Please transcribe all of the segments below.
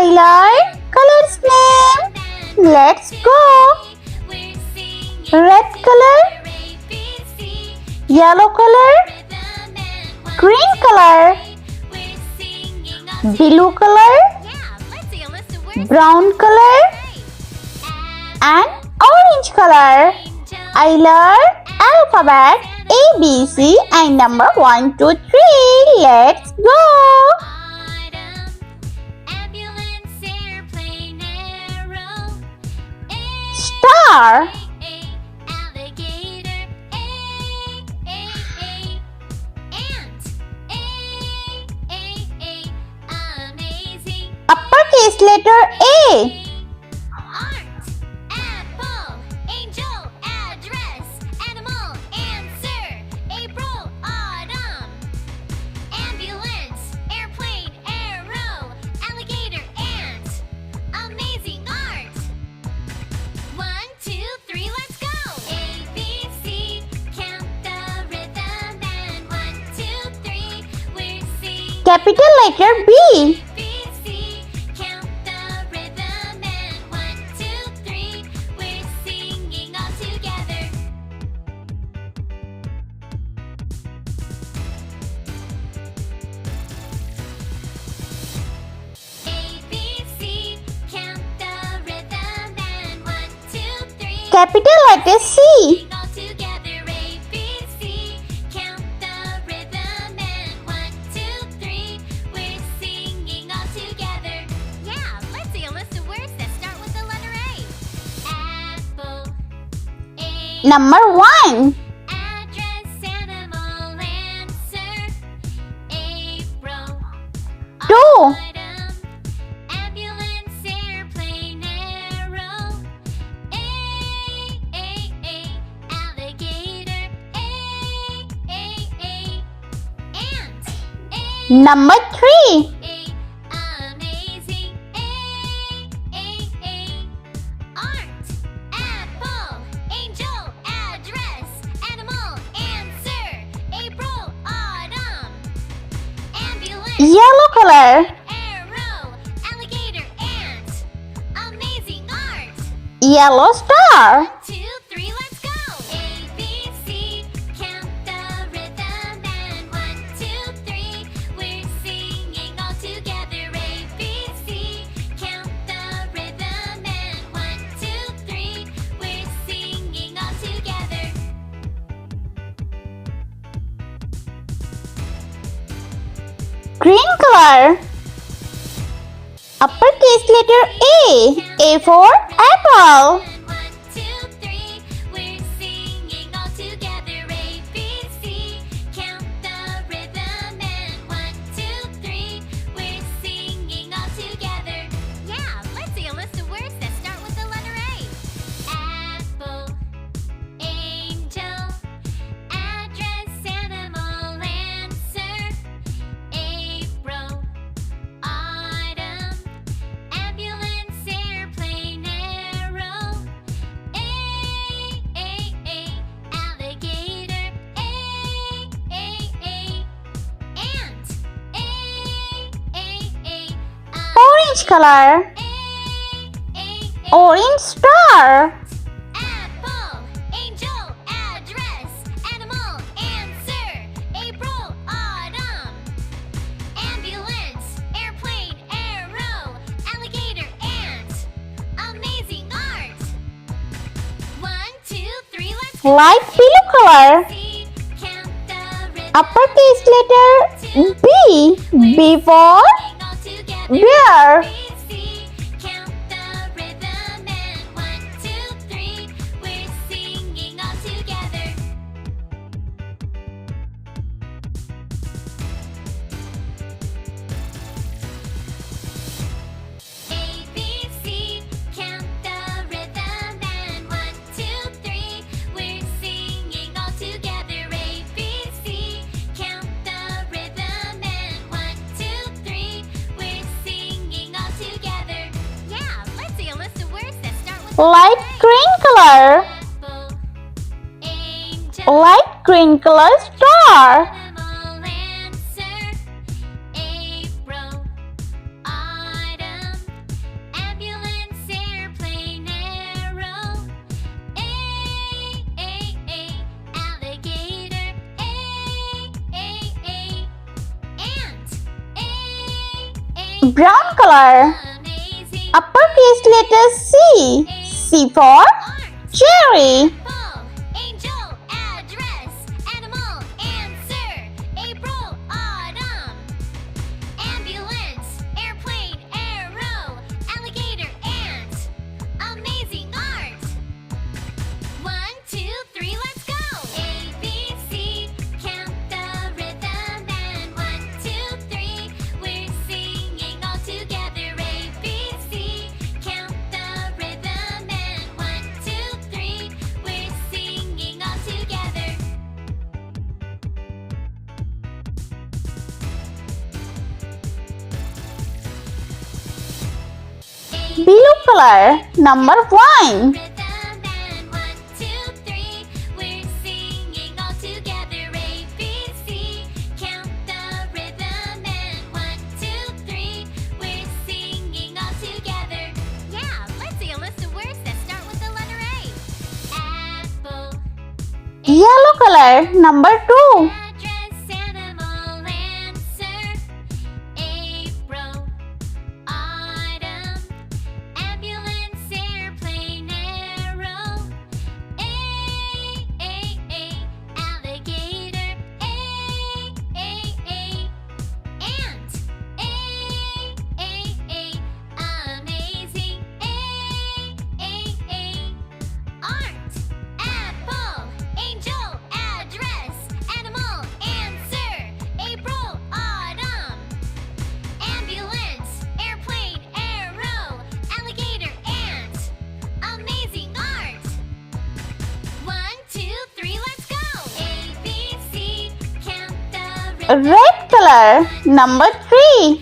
I learn colors name. Let's go. Red color, yellow color, green color, blue color, brown color, and orange color. I learn alphabet A, B, C and number 1, 2, 3. Let's go. Star. Uppercase letter A. Capital letter B. Capital letter C. Number 1. Two. Number 3. Yellow color. Yellow star. Green color. Uppercase letter A. A for apple. Orange color. Orange star. Light blue color. Uppercase letter B. B for bear. Light green color. Light green color star. Brown color. Uppercase letter C. C for cherry. Blue color. Number 1. Yellow color. Number 2. Red color. Number 3.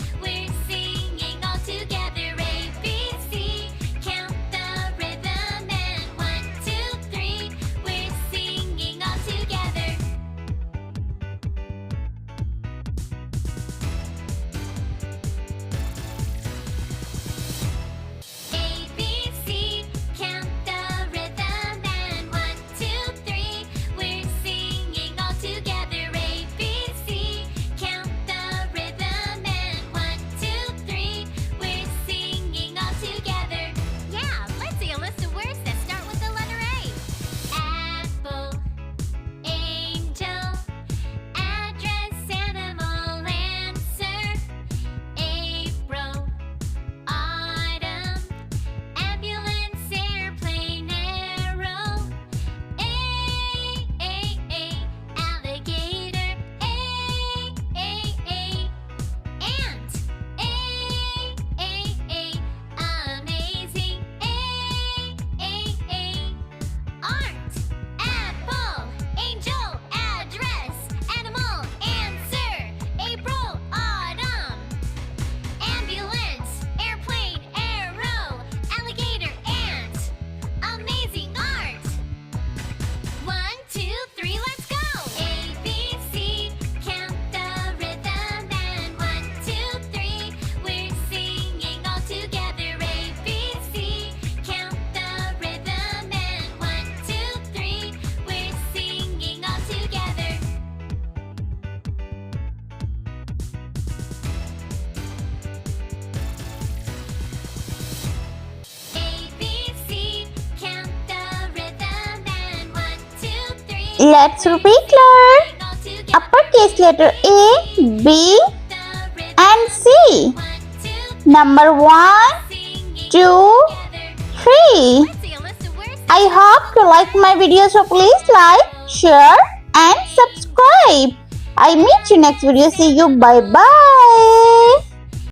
Let's repeat learn. Uppercase letter A, B and C. Number 1, 2, 3. I hope you like my video, so please like, share and subscribe. I meet you next video. See you. Bye bye.